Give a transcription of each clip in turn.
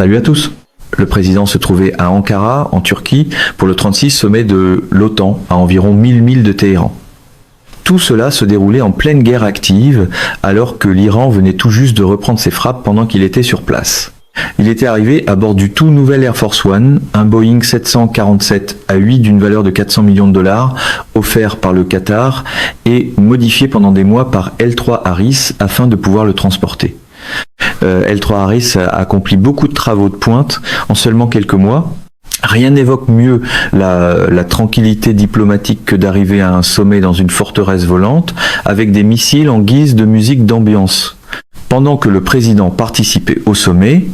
Salut à tous. Le président se trouvait à Ankara, en Turquie, pour le 36 sommet de l'OTAN, à environ 1000 milles de Téhéran. Tout cela se déroulait en pleine guerre active, alors que l'Iran venait tout juste de reprendre ses frappes pendant qu'il était sur place. Il était arrivé à bord du tout nouvel Air Force One, un Boeing 747-8 d'une valeur de 400 millions de dollars, offert par le Qatar et modifié pendant des mois par L3 Harris afin de pouvoir le transporter. L3 Harris a accompli beaucoup de travaux de pointe en seulement quelques mois. Rien n'évoque mieux la tranquillité diplomatique que d'arriver à un sommet dans une forteresse volante avec des missiles en guise de musique d'ambiance. Pendant que le président participait au sommet,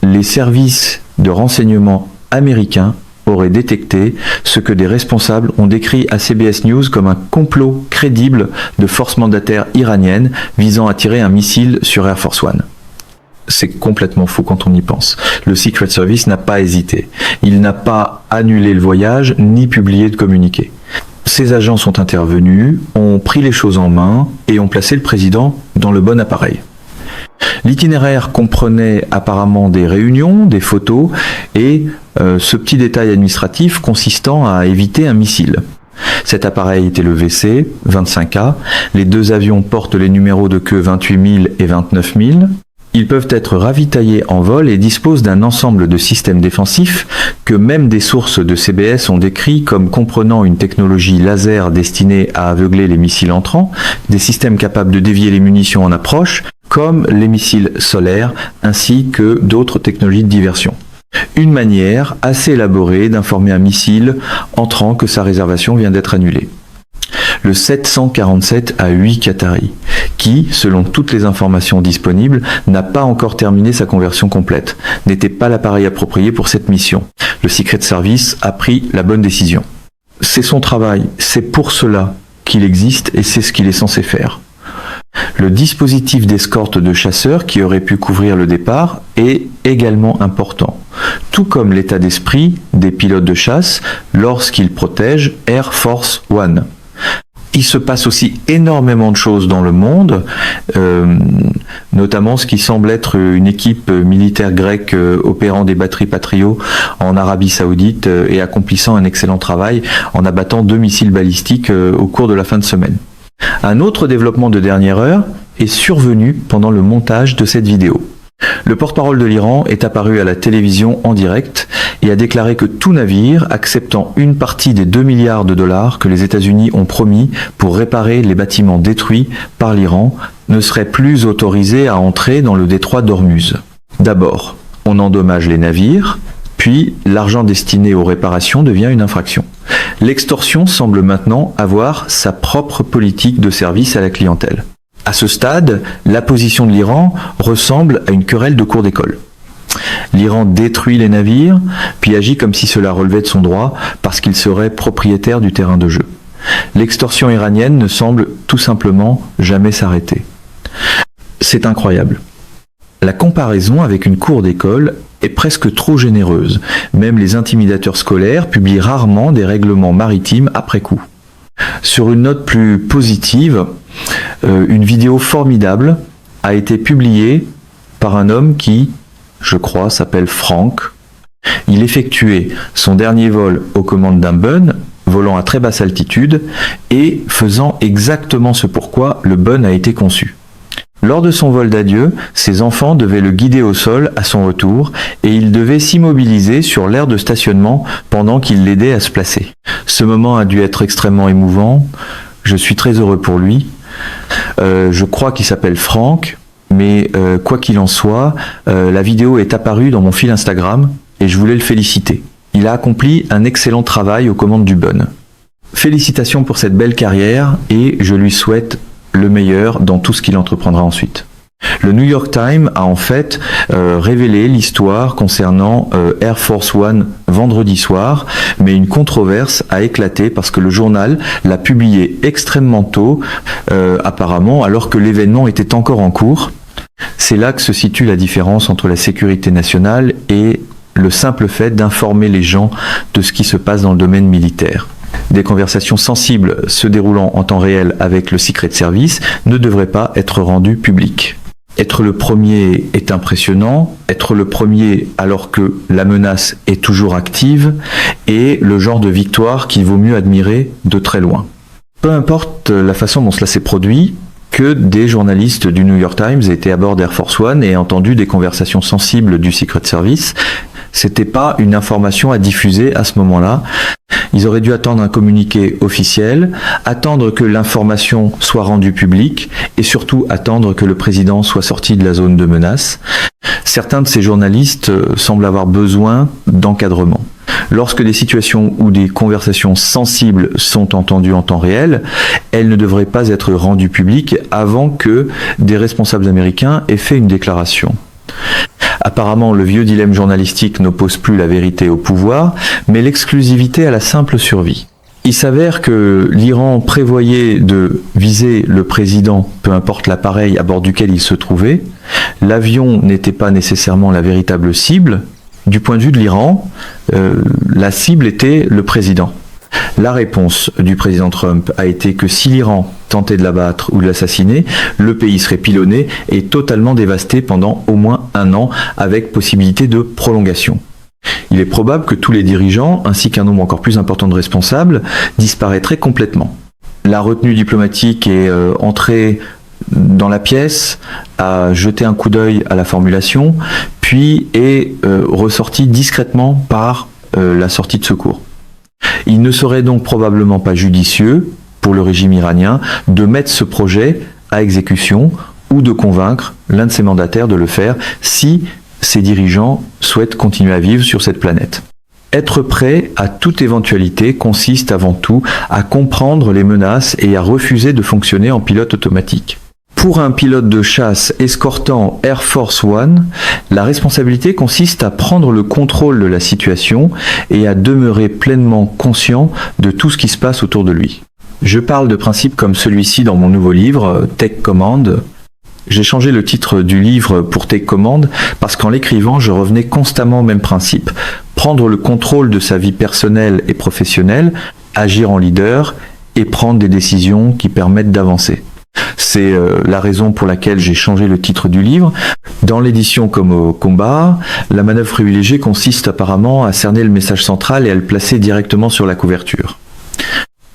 les services de renseignement américains auraient détecté ce que des responsables ont décrit à CBS News comme un complot crédible de forces mandataires iraniennes visant à tirer un missile sur Air Force One. C'est complètement faux quand on y pense. Le Secret Service n'a pas hésité. Il n'a pas annulé le voyage ni publié de communiqué. Ces agents sont intervenus, ont pris les choses en main et ont placé le président dans le bon appareil. L'itinéraire comprenait apparemment des réunions, des photos et ce petit détail administratif consistant à éviter un missile. Cet appareil était le VC 25A. Les deux avions portent les numéros de queue 28 000 et 29 000. Ils peuvent être ravitaillés en vol et disposent d'un ensemble de systèmes défensifs que même des sources de CBS ont décrits comme comprenant une technologie laser destinée à aveugler les missiles entrants, des systèmes capables de dévier les munitions en approche, comme les missiles solaires, ainsi que d'autres technologies de diversion. Une manière assez élaborée d'informer un missile entrant que sa réservation vient d'être annulée. Le 747-8 Qatari, qui, selon toutes les informations disponibles, n'a pas encore terminé sa conversion complète, n'était pas l'appareil approprié pour cette mission. Le Secret Service a pris la bonne décision. C'est son travail, c'est pour cela qu'il existe et c'est ce qu'il est censé faire. Le dispositif d'escorte de chasseurs qui aurait pu couvrir le départ est également important, tout comme l'état d'esprit des pilotes de chasse lorsqu'ils protègent Air Force One. Il se passe aussi énormément de choses dans le monde, notamment ce qui semble être une équipe militaire grecque opérant des batteries Patriot en Arabie Saoudite et accomplissant un excellent travail en abattant 2 missiles balistiques au cours de la fin de semaine. Un autre développement de dernière heure est survenu pendant le montage de cette vidéo. Le porte-parole de l'Iran est apparu à la télévision en direct et a déclaré que tout navire acceptant une partie des 2 milliards de dollars que les États-Unis ont promis pour réparer les bâtiments détruits par l'Iran ne serait plus autorisé à entrer dans le détroit d'Ormuz. D'abord, on endommage les navires, puis l'argent destiné aux réparations devient une infraction. L'extorsion semble maintenant avoir sa propre politique de service à la clientèle. À ce stade, la position de l'Iran ressemble à une querelle de cour d'école. L'Iran détruit les navires, puis agit comme si cela relevait de son droit parce qu'il serait propriétaire du terrain de jeu. L'extorsion iranienne ne semble tout simplement jamais s'arrêter. C'est incroyable. La comparaison avec une cour d'école est presque trop généreuse. Même les intimidateurs scolaires publient rarement des règlements maritimes après coup. Sur une note plus positive, une vidéo formidable a été publiée par un homme qui, je crois, s'appelle Frank. Il effectuait son dernier vol aux commandes d'un Bun, volant à très basse altitude et faisant exactement ce pourquoi le Bun a été conçu. Lors de son vol d'adieu, ses enfants devaient le guider au sol à son retour et il devait s'immobiliser sur l'aire de stationnement pendant qu'il l'aidait à se placer. Ce moment a dû être extrêmement émouvant. Je suis très heureux pour lui. Je crois qu'il s'appelle Frank, mais quoi qu'il en soit, la vidéo est apparue dans mon fil Instagram et je voulais le féliciter. Il a accompli un excellent travail aux commandes du Bun. Félicitations pour cette belle carrière et je lui souhaite le meilleur dans tout ce qu'il entreprendra ensuite. Le New York Times a en fait révélé l'histoire concernant Air Force One vendredi soir, mais une controverse a éclaté parce que le journal l'a publié extrêmement tôt, apparemment, alors que l'événement était encore en cours. C'est là que se situe la différence entre la sécurité nationale et le simple fait d'informer les gens de ce qui se passe dans le domaine militaire. Des conversations sensibles se déroulant en temps réel avec le Secret Service ne devraient pas être rendues publiques. Être le premier est impressionnant, être le premier alors que la menace est toujours active est le genre de victoire qu'il vaut mieux admirer de très loin. Peu importe la façon dont cela s'est produit, que des journalistes du New York Times étaient à bord d'Air Force One et aient entendu des conversations sensibles du Secret Service, c'était pas une information à diffuser à ce moment-là. Ils auraient dû attendre un communiqué officiel, attendre que l'information soit rendue publique et surtout attendre que le président soit sorti de la zone de menace. Certains de ces journalistes semblent avoir besoin d'encadrement. Lorsque des situations ou des conversations sensibles sont entendues en temps réel, elles ne devraient pas être rendues publiques avant que des responsables américains aient fait une déclaration. Apparemment, le vieux dilemme journalistique n'oppose plus la vérité au pouvoir, mais l'exclusivité à la simple survie. Il s'avère que l'Iran prévoyait de viser le président, peu importe l'appareil à bord duquel il se trouvait. L'avion n'était pas nécessairement la véritable cible. Du point de vue de l'Iran, la cible était le président. La réponse du président Trump a été que si l'Iran tentait de l'abattre ou de l'assassiner, le pays serait pilonné et totalement dévasté pendant au moins 1 an, avec possibilité de prolongation. Il est probable que tous les dirigeants, ainsi qu'un nombre encore plus important de responsables, disparaîtraient complètement. La retenue diplomatique est entrée dans la pièce, a jeté un coup d'œil à la formulation, puis est ressortie discrètement par la sortie de secours. Il ne serait donc probablement pas judicieux pour le régime iranien de mettre ce projet à exécution ou de convaincre l'un de ses mandataires de le faire si ses dirigeants souhaitent continuer à vivre sur cette planète. Être prêt à toute éventualité consiste avant tout à comprendre les menaces et à refuser de fonctionner en pilote automatique. Pour un pilote de chasse escortant Air Force One, la responsabilité consiste à prendre le contrôle de la situation et à demeurer pleinement conscient de tout ce qui se passe autour de lui. Je parle de principes comme celui-ci dans mon nouveau livre, Take Command. J'ai changé le titre du livre pour Take Command parce qu'en l'écrivant, je revenais constamment au même principe. Prendre le contrôle de sa vie personnelle et professionnelle, agir en leader et prendre des décisions qui permettent d'avancer. C'est la raison pour laquelle j'ai changé le titre du livre. Dans l'édition comme au combat, la manœuvre privilégiée consiste apparemment à cerner le message central et à le placer directement sur la couverture.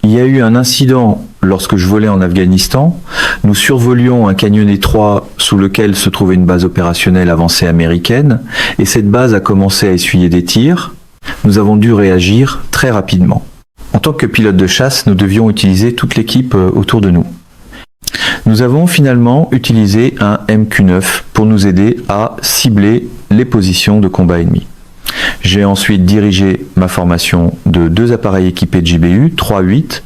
Il y a eu un incident lorsque je volais en Afghanistan. Nous survolions un canyon étroit sous lequel se trouvait une base opérationnelle avancée américaine et cette base a commencé à essuyer des tirs. Nous avons dû réagir très rapidement. En tant que pilote de chasse, nous devions utiliser toute l'équipe autour de nous. Nous avons finalement utilisé un MQ-9 pour nous aider à cibler les positions de combat ennemies. J'ai ensuite dirigé ma formation de 2 appareils équipés de GBU, 3-8.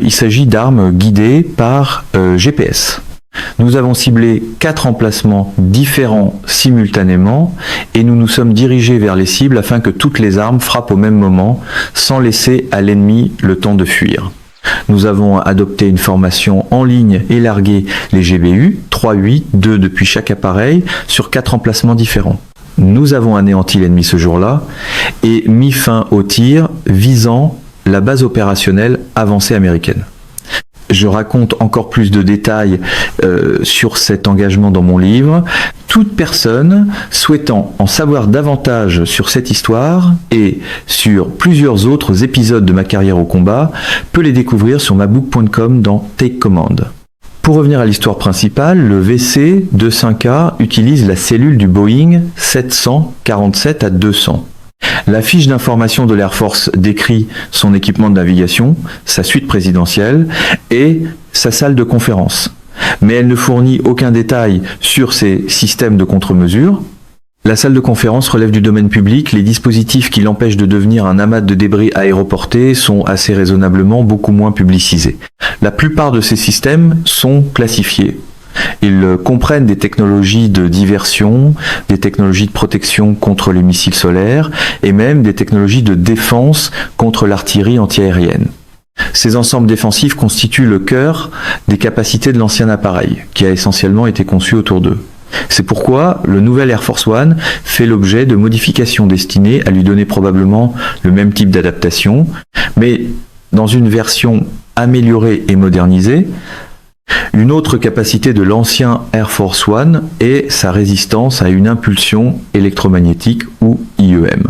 Il s'agit d'armes guidées par GPS. Nous avons ciblé 4 emplacements différents simultanément et nous nous sommes dirigés vers les cibles afin que toutes les armes frappent au même moment sans laisser à l'ennemi le temps de fuir. Nous avons adopté une formation en ligne et largué les GBU, 3-8, 2 depuis chaque appareil, sur 4 emplacements différents. Nous avons anéanti l'ennemi ce jour-là et mis fin au tir visant la base opérationnelle avancée américaine. Je raconte encore plus de détails sur cet engagement dans mon livre. Toute personne souhaitant en savoir davantage sur cette histoire et sur plusieurs autres épisodes de ma carrière au combat peut les découvrir sur mabook.com dans Take Command. Pour revenir à l'histoire principale, le VC-25A utilise la cellule du Boeing 747 à 200. La fiche d'information de l'Air Force décrit son équipement de navigation, sa suite présidentielle et sa salle de conférence. Mais elle ne fournit aucun détail sur ses systèmes de contre-mesure. La salle de conférence relève du domaine public, les dispositifs qui l'empêchent de devenir un amas de débris aéroportés sont assez raisonnablement beaucoup moins publicisés. La plupart de ces systèmes sont classifiés. Ils comprennent des technologies de diversion, des technologies de protection contre les missiles solaires et même des technologies de défense contre l'artillerie antiaérienne. Ces ensembles défensifs constituent le cœur des capacités de l'ancien appareil, qui a essentiellement été conçu autour d'eux. C'est pourquoi le nouvel Air Force One fait l'objet de modifications destinées à lui donner probablement le même type d'adaptation, mais dans une version améliorée et modernisée, Une autre capacité de l'ancien Air Force One est sa résistance à une impulsion électromagnétique ou IEM.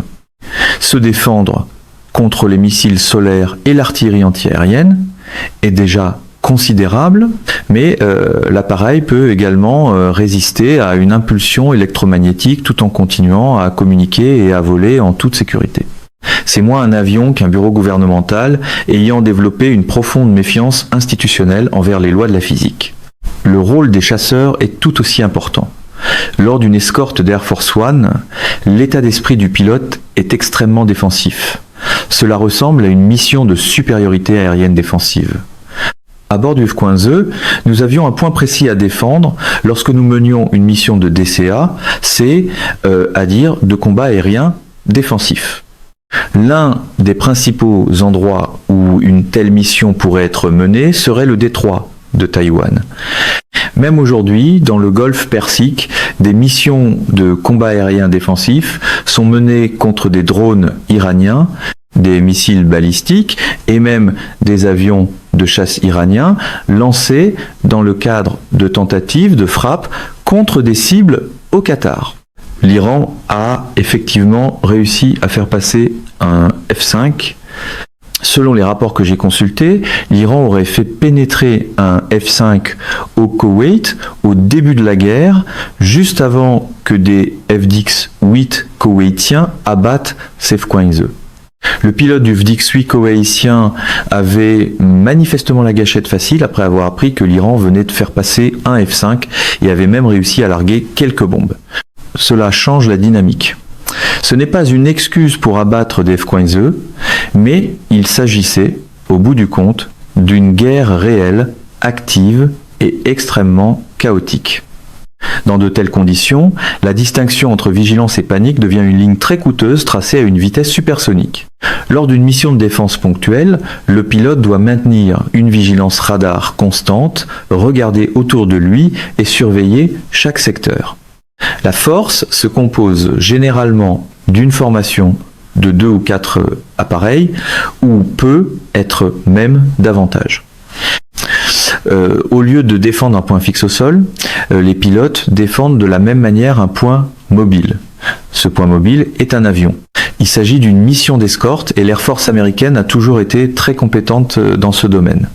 Se défendre contre les missiles solaires et l'artillerie antiaérienne est déjà considérable, mais l'appareil peut également résister à une impulsion électromagnétique tout en continuant à communiquer et à voler en toute sécurité. C'est moins un avion qu'un bureau gouvernemental ayant développé une profonde méfiance institutionnelle envers les lois de la physique. Le rôle des chasseurs est tout aussi important. Lors d'une escorte d'Air Force One, l'état d'esprit du pilote est extrêmement défensif. Cela ressemble à une mission de supériorité aérienne défensive. À bord du F-15E, nous avions un point précis à défendre lorsque nous menions une mission de DCA, c'est-à-dire de combat aérien défensif. L'un des principaux endroits où une telle mission pourrait être menée serait le détroit de Taïwan. Même aujourd'hui, dans le golfe Persique, des missions de combat aérien défensif sont menées contre des drones iraniens, des missiles balistiques et même des avions de chasse iraniens lancés dans le cadre de tentatives de frappe contre des cibles au Qatar. L'Iran a effectivement réussi à faire passer un F-5. Selon les rapports que j'ai consultés, l'Iran aurait fait pénétrer un F-5 au Koweït au début de la guerre, juste avant que des FDX-8 koweïtiens abattent ces F-15E. Le pilote du FDX-8 koweïtien avait manifestement la gâchette facile après avoir appris que l'Iran venait de faire passer un F-5 et avait même réussi à larguer quelques bombes. Cela change la dynamique. Ce n'est pas une excuse pour abattre des F-15E, mais il s'agissait, au bout du compte, d'une guerre réelle, active et extrêmement chaotique. Dans de telles conditions, la distinction entre vigilance et panique devient une ligne très coûteuse tracée à une vitesse supersonique. Lors d'une mission de défense ponctuelle, le pilote doit maintenir une vigilance radar constante, regarder autour de lui et surveiller chaque secteur. La force se compose généralement d'une formation de 2 ou 4 appareils, ou peut être même davantage. Au lieu de défendre un point fixe au sol, les pilotes défendent de la même manière un point mobile. Ce point mobile est un avion. Il s'agit d'une mission d'escorte et l'Air Force américaine a toujours été très compétente dans ce domaine.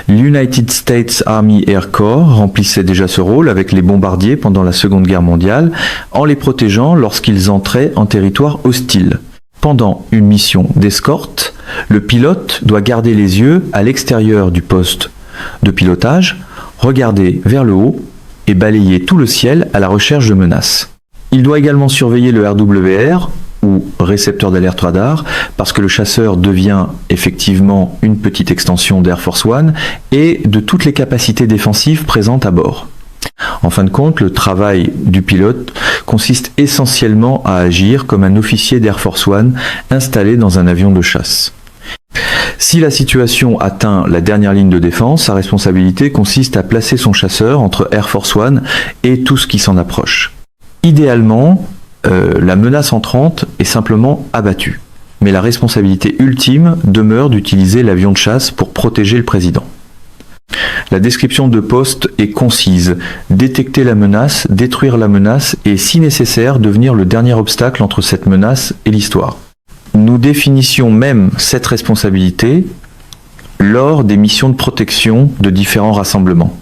L'United States Army Air Corps remplissait déjà ce rôle avec les bombardiers pendant la Seconde Guerre mondiale, en les protégeant lorsqu'ils entraient en territoire hostile. Pendant une mission d'escorte, le pilote doit garder les yeux à l'extérieur du poste de pilotage, regarder vers le haut et balayer tout le ciel à la recherche de menaces. Il doit également surveiller le RWR, ou récepteur d'alerte radar, parce que le chasseur devient effectivement une petite extension d'Air Force One et de toutes les capacités défensives présentes à bord. En fin de compte, le travail du pilote consiste essentiellement à agir comme un officier d'Air Force One installé dans un avion de chasse. Si la situation atteint la dernière ligne de défense, sa responsabilité consiste à placer son chasseur entre Air Force One et tout ce qui s'en approche. Idéalement, la menace entrante est simplement abattue. Mais la responsabilité ultime demeure d'utiliser l'avion de chasse pour protéger le président. La description de poste est concise. Détecter la menace, détruire la menace et, si nécessaire, devenir le dernier obstacle entre cette menace et l'histoire. Nous définissions même cette responsabilité lors des missions de protection de différents rassemblements.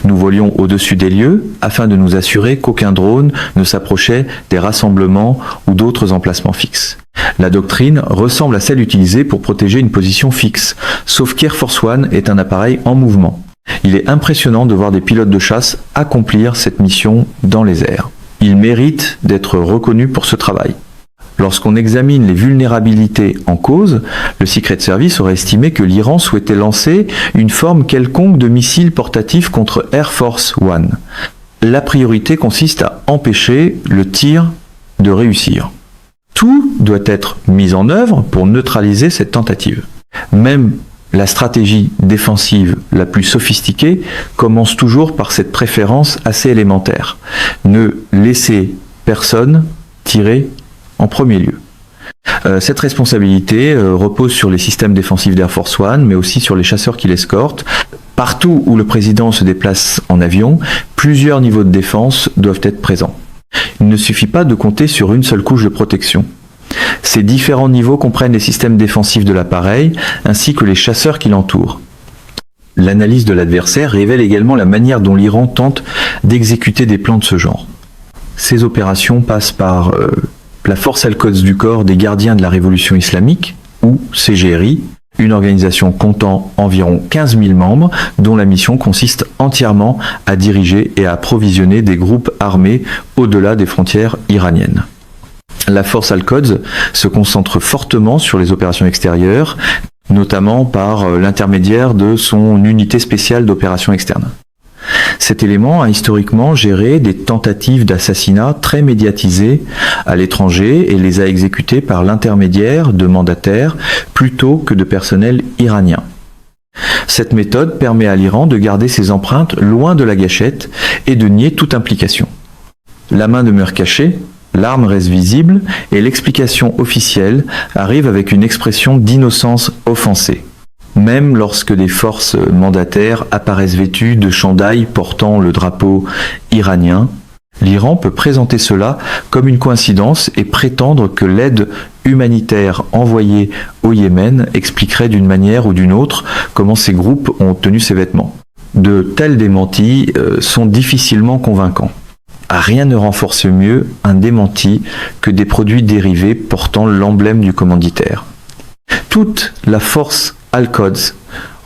Nous volions au-dessus des lieux afin de nous assurer qu'aucun drone ne s'approchait des rassemblements ou d'autres emplacements fixes. La doctrine ressemble à celle utilisée pour protéger une position fixe, sauf qu'Air Force One est un appareil en mouvement. Il est impressionnant de voir des pilotes de chasse accomplir cette mission dans les airs. Ils méritent d'être reconnus pour ce travail. Lorsqu'on examine les vulnérabilités en cause, le Secret Service aurait estimé que l'Iran souhaitait lancer une forme quelconque de missile portatif contre Air Force One. La priorité consiste à empêcher le tir de réussir. Tout doit être mis en œuvre pour neutraliser cette tentative. Même la stratégie défensive la plus sophistiquée commence toujours par cette préférence assez élémentaire. Ne laisser personne tirer en premier lieu. Cette responsabilité repose sur les systèmes défensifs d'Air Force One, mais aussi sur les chasseurs qui l'escortent. Partout où le président se déplace en avion, plusieurs niveaux de défense doivent être présents. Il ne suffit pas de compter sur une seule couche de protection. Ces différents niveaux comprennent les systèmes défensifs de l'appareil, ainsi que les chasseurs qui l'entourent. L'analyse de l'adversaire révèle également la manière dont l'Iran tente d'exécuter des plans de ce genre. Ces opérations passent par la force Al-Quds du corps des gardiens de la révolution islamique, ou CGRI, une organisation comptant environ 15 000 membres, dont la mission consiste entièrement à diriger et à approvisionner des groupes armés au-delà des frontières iraniennes. La force Al-Quds se concentre fortement sur les opérations extérieures, notamment par l'intermédiaire de son unité spéciale d'opérations externes. Cet élément a historiquement géré des tentatives d'assassinat très médiatisées à l'étranger et les a exécutées par l'intermédiaire de mandataires plutôt que de personnel iranien. Cette méthode permet à l'Iran de garder ses empreintes loin de la gâchette et de nier toute implication. La main demeure cachée, l'arme reste visible et l'explication officielle arrive avec une expression d'innocence offensée. Même lorsque des forces mandataires apparaissent vêtues de chandails portant le drapeau iranien, l'Iran peut présenter cela comme une coïncidence et prétendre que l'aide humanitaire envoyée au Yémen expliquerait d'une manière ou d'une autre comment ces groupes ont obtenu ces vêtements. De tels démentis sont difficilement convaincants. Rien ne renforce mieux un démenti que des produits dérivés portant l'emblème du commanditaire. Toute la force Al-Quds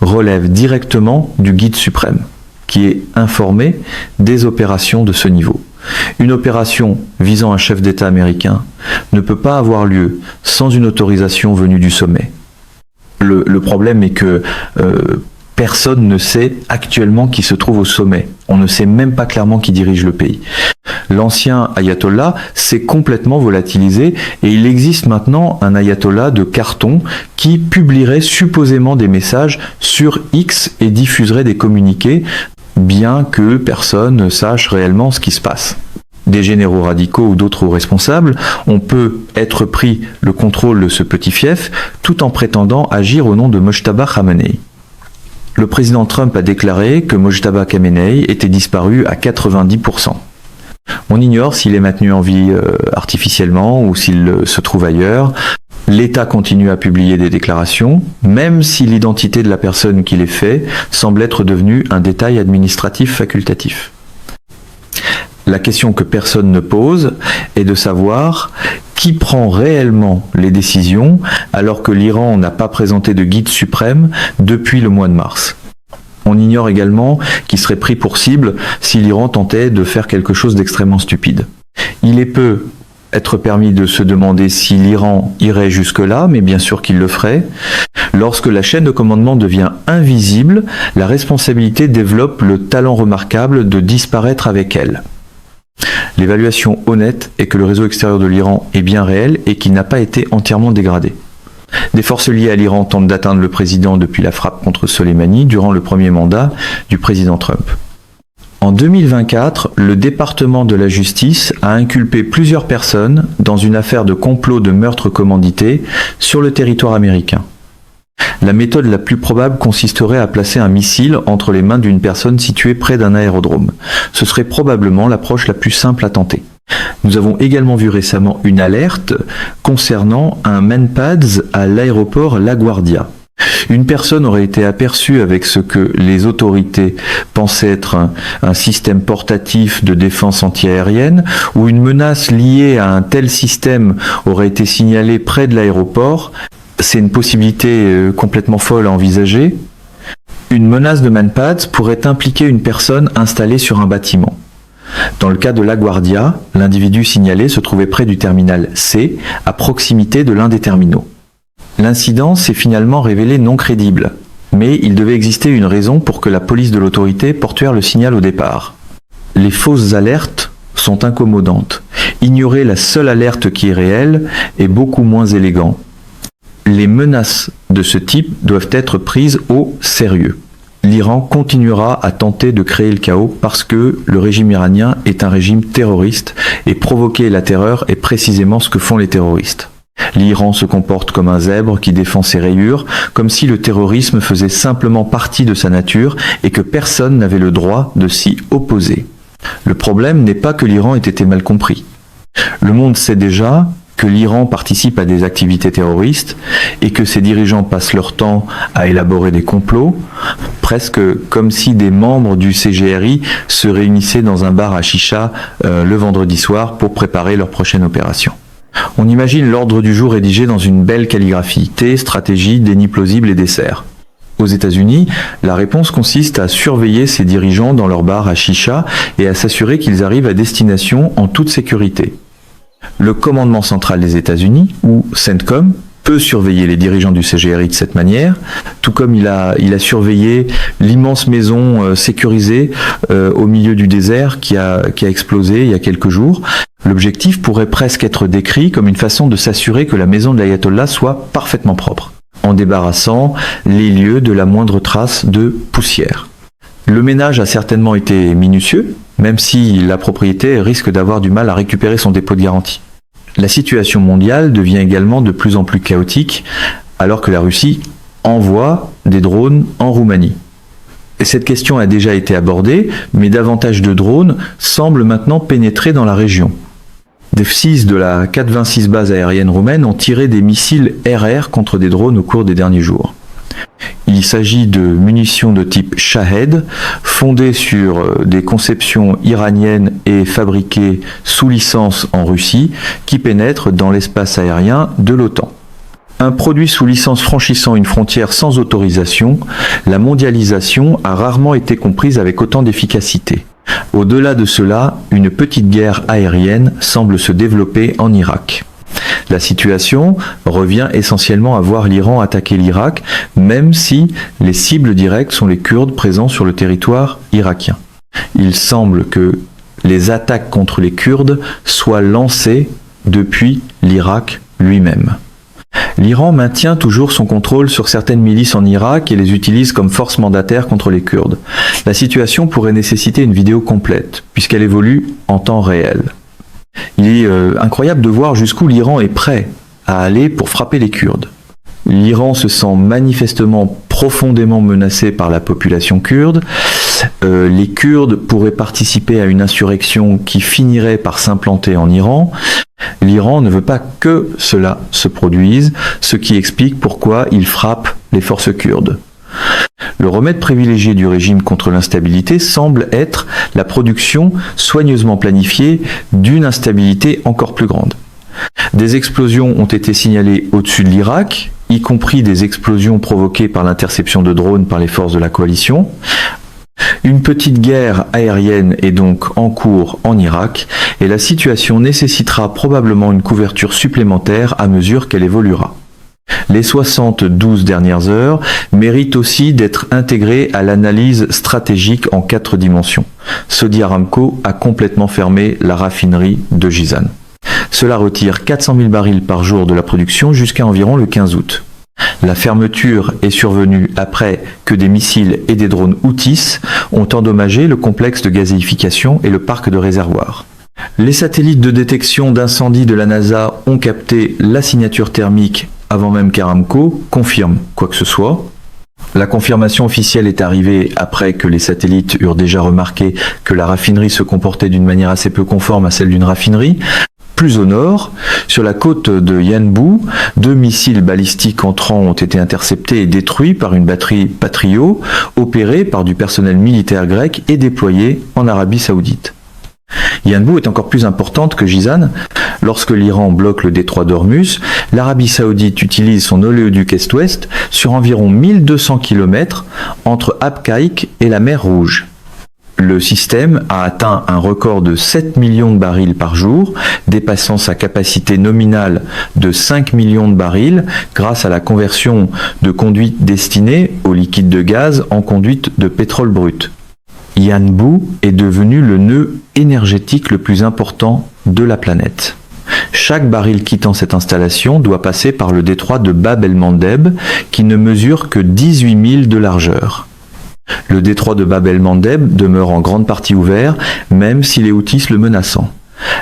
relève directement du guide suprême, qui est informé des opérations de ce niveau. Une opération visant un chef d'État américain ne peut pas avoir lieu sans une autorisation venue du sommet. Le problème est que personne ne sait actuellement qui se trouve au sommet. On ne sait même pas clairement qui dirige le pays. L'ancien ayatollah s'est complètement volatilisé et il existe maintenant un ayatollah de carton qui publierait supposément des messages sur X et diffuserait des communiqués, bien que personne ne sache réellement ce qui se passe. Des généraux radicaux ou d'autres responsables, on peut être pris le contrôle de ce petit fief tout en prétendant agir au nom de Mojtaba Khamenei. Le président Trump a déclaré que Mojtaba Khamenei était disparu à 90%. On ignore s'il est maintenu en vie artificiellement ou s'il se trouve ailleurs. L'État continue à publier des déclarations, même si l'identité de la personne qui les fait semble être devenue un détail administratif facultatif. La question que personne ne pose est de savoir qui prend réellement les décisions alors que l'Iran n'a pas présenté de guide suprême depuis le mois de mars. On ignore également qui serait pris pour cible si l'Iran tentait de faire quelque chose d'extrêmement stupide. Il est peu être permis de se demander si l'Iran irait jusque-là, mais bien sûr qu'il le ferait. Lorsque la chaîne de commandement devient invisible, la responsabilité développe le talent remarquable de disparaître avec elle. L'évaluation honnête est que le réseau extérieur de l'Iran est bien réel et qu'il n'a pas été entièrement dégradé. Des forces liées à l'Iran tentent d'atteindre le président depuis la frappe contre Soleimani durant le premier mandat du président Trump. En 2024, le département de la justice a inculpé plusieurs personnes dans une affaire de complot de meurtre commandité sur le territoire américain. La méthode la plus probable consisterait à placer un missile entre les mains d'une personne située près d'un aérodrome. Ce serait probablement l'approche la plus simple à tenter. Nous avons également vu récemment une alerte concernant un manpads à l'aéroport LaGuardia. Une personne aurait été aperçue avec ce que les autorités pensaient être un système portatif de défense antiaérienne, où une menace liée à un tel système aurait été signalée près de l'aéroport. C'est une possibilité complètement folle à envisager. Une menace de manpads pourrait impliquer une personne installée sur un bâtiment. Dans le cas de LaGuardia, l'individu signalé se trouvait près du terminal C, à proximité de l'un des terminaux. L'incident s'est finalement révélé non crédible, mais il devait exister une raison pour que la police de l'autorité portuaire le signale au départ. Les fausses alertes sont incommodantes. Ignorer la seule alerte qui est réelle est beaucoup moins élégant. Les menaces de ce type doivent être prises au sérieux. L'Iran continuera à tenter de créer le chaos parce que le régime iranien est un régime terroriste et provoquer la terreur est précisément ce que font les terroristes. L'Iran se comporte comme un zèbre qui défend ses rayures, comme si le terrorisme faisait simplement partie de sa nature et que personne n'avait le droit de s'y opposer. Le problème n'est pas que l'Iran ait été mal compris. Le monde sait déjà que l'Iran participe à des activités terroristes et que ses dirigeants passent leur temps à élaborer des complots, presque comme si des membres du CGRI se réunissaient dans un bar à chicha le vendredi soir pour préparer leur prochaine opération. On imagine l'ordre du jour rédigé dans une belle calligraphie: thé, stratégie, déni plausible et dessert. Aux États-Unis, la réponse consiste à surveiller ces dirigeants dans leur bar à chicha et à s'assurer qu'ils arrivent à destination en toute sécurité. Le commandement central des États-Unis, ou CENTCOM, peut surveiller les dirigeants du CGRI de cette manière, tout comme il a surveillé l'immense maison sécurisée au milieu du désert qui a explosé il y a quelques jours. L'objectif pourrait presque être décrit comme une façon de s'assurer que la maison de l'ayatollah soit parfaitement propre, en débarrassant les lieux de la moindre trace de poussière. Le ménage a certainement été minutieux, même si la propriété risque d'avoir du mal à récupérer son dépôt de garantie. La situation mondiale devient également de plus en plus chaotique, alors que la Russie envoie des drones en Roumanie. Et cette question a déjà été abordée, mais davantage de drones semblent maintenant pénétrer dans la région. Des F-6 de la 426 base aérienne roumaine ont tiré des missiles RR contre des drones au cours des derniers jours. Il s'agit de munitions de type Shahed, fondées sur des conceptions iraniennes et fabriquées sous licence en Russie, qui pénètrent dans l'espace aérien de l'OTAN. Un produit sous licence franchissant une frontière sans autorisation, la mondialisation a rarement été comprise avec autant d'efficacité. Au-delà de cela, une petite guerre aérienne semble se développer en Irak. La situation revient essentiellement à voir l'Iran attaquer l'Irak, même si les cibles directes sont les Kurdes présents sur le territoire irakien. Il semble que les attaques contre les Kurdes soient lancées depuis l'Irak lui-même. L'Iran maintient toujours son contrôle sur certaines milices en Irak et les utilise comme force mandataire contre les Kurdes. La situation pourrait nécessiter une vidéo complète, puisqu'elle évolue en temps réel. Il est incroyable de voir jusqu'où l'Iran est prêt à aller pour frapper les Kurdes. L'Iran se sent manifestement profondément menacé par la population kurde. Les Kurdes pourraient participer à une insurrection qui finirait par s'implanter en Iran. L'Iran ne veut pas que cela se produise, ce qui explique pourquoi il frappe les forces kurdes. Le remède privilégié du régime contre l'instabilité semble être la production soigneusement planifiée d'une instabilité encore plus grande. Des explosions ont été signalées au-dessus de l'Irak, y compris des explosions provoquées par l'interception de drones par les forces de la coalition. Une petite guerre aérienne est donc en cours en Irak et la situation nécessitera probablement une couverture supplémentaire à mesure qu'elle évoluera. Les 72 dernières heures méritent aussi d'être intégrées à l'analyse stratégique en 4 dimensions. Saudi Aramco a complètement fermé la raffinerie de Jizan. Cela retire 400 000 barils par jour de la production jusqu'à environ le 15 août. La fermeture est survenue après que des missiles et des drones Houthis ont endommagé le complexe de gazéification et le parc de réservoirs. Les satellites de détection d'incendie de la NASA ont capté la signature thermique avant même qu'Aramco confirme quoi que ce soit. La confirmation officielle est arrivée après que les satellites eurent déjà remarqué que la raffinerie se comportait d'une manière assez peu conforme à celle d'une raffinerie. Plus au nord, sur la côte de Yanbu, 2 missiles balistiques entrants ont été interceptés et détruits par une batterie Patriot, opérée par du personnel militaire grec et déployé en Arabie Saoudite. Yanbu est encore plus importante que Jizan. Lorsque l'Iran bloque le détroit d'Ormuz, l'Arabie Saoudite utilise son oléoduc Est-Ouest sur environ 1200 km entre Abqaiq et la mer Rouge. Le système a atteint un record de 7 millions de barils par jour, dépassant sa capacité nominale de 5 millions de barils grâce à la conversion de conduites destinées au liquide de gaz en conduite de pétrole brut. Yanbu est devenu le nœud énergétique le plus important de la planète. Chaque baril quittant cette installation doit passer par le détroit de Bab el-Mandeb, qui ne mesure que 18 000 de largeur. Le détroit de Bab el-Mandeb demeure en grande partie ouvert, même si les Houthis le menaçant.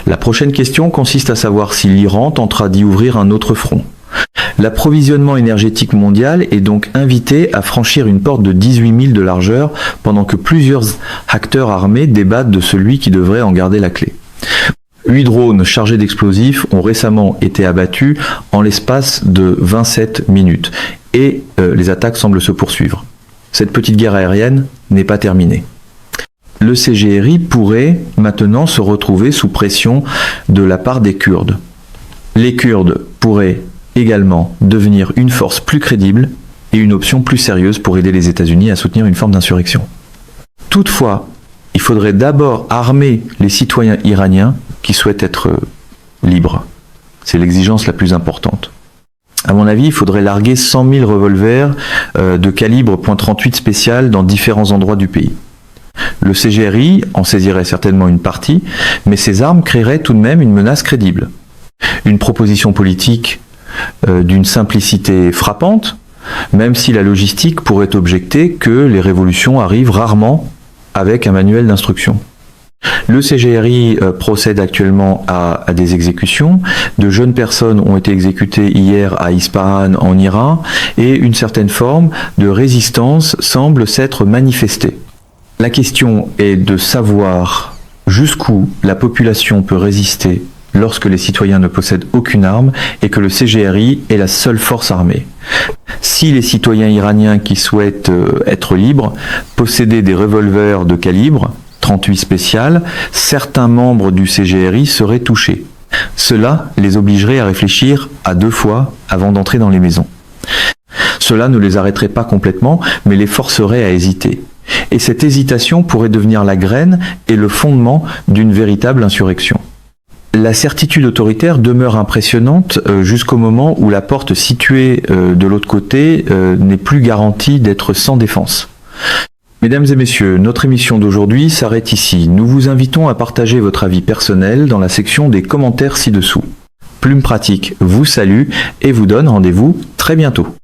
La prochaine question consiste à savoir si l'Iran tentera d'y ouvrir un autre front. L'approvisionnement énergétique mondial est donc invité à franchir une porte de 18 000 de largeur pendant que plusieurs acteurs armés débattent de celui qui devrait en garder la clé. 8 drones chargés d'explosifs ont récemment été abattus en l'espace de 27 minutes et les attaques semblent se poursuivre. Cette petite guerre aérienne n'est pas terminée. Le CGRI pourrait maintenant se retrouver sous pression de la part des Kurdes. Les Kurdes pourraient également devenir une force plus crédible et une option plus sérieuse pour aider les États-Unis à soutenir une forme d'insurrection. Toutefois, il faudrait d'abord armer les citoyens iraniens qui souhaitent être libres. C'est l'exigence la plus importante. À mon avis, il faudrait larguer 100 000 revolvers de calibre .38 spécial dans différents endroits du pays. Le CGRI en saisirait certainement une partie, mais ces armes créeraient tout de même une menace crédible. Une proposition politique d'une simplicité frappante, même si la logistique pourrait objecter que les révolutions arrivent rarement avec un manuel d'instruction. Le CGRI procède actuellement à des exécutions. De jeunes personnes ont été exécutées hier à Ispahan en Iran et une certaine forme de résistance semble s'être manifestée. La question est de savoir jusqu'où la population peut résister lorsque les citoyens ne possèdent aucune arme et que le CGRI est la seule force armée. Si les citoyens iraniens qui souhaitent être libres possédaient des revolvers de calibre 38 spécial, certains membres du CGRI seraient touchés. Cela les obligerait à réfléchir à 2 fois avant d'entrer dans les maisons. Cela ne les arrêterait pas complètement, mais les forcerait à hésiter. Et cette hésitation pourrait devenir la graine et le fondement d'une véritable insurrection. La certitude autoritaire demeure impressionnante jusqu'au moment où la porte située de l'autre côté n'est plus garantie d'être sans défense. Mesdames et messieurs, notre émission d'aujourd'hui s'arrête ici. Nous vous invitons à partager votre avis personnel dans la section des commentaires ci-dessous. Plume Pratique vous salue et vous donne rendez-vous très bientôt.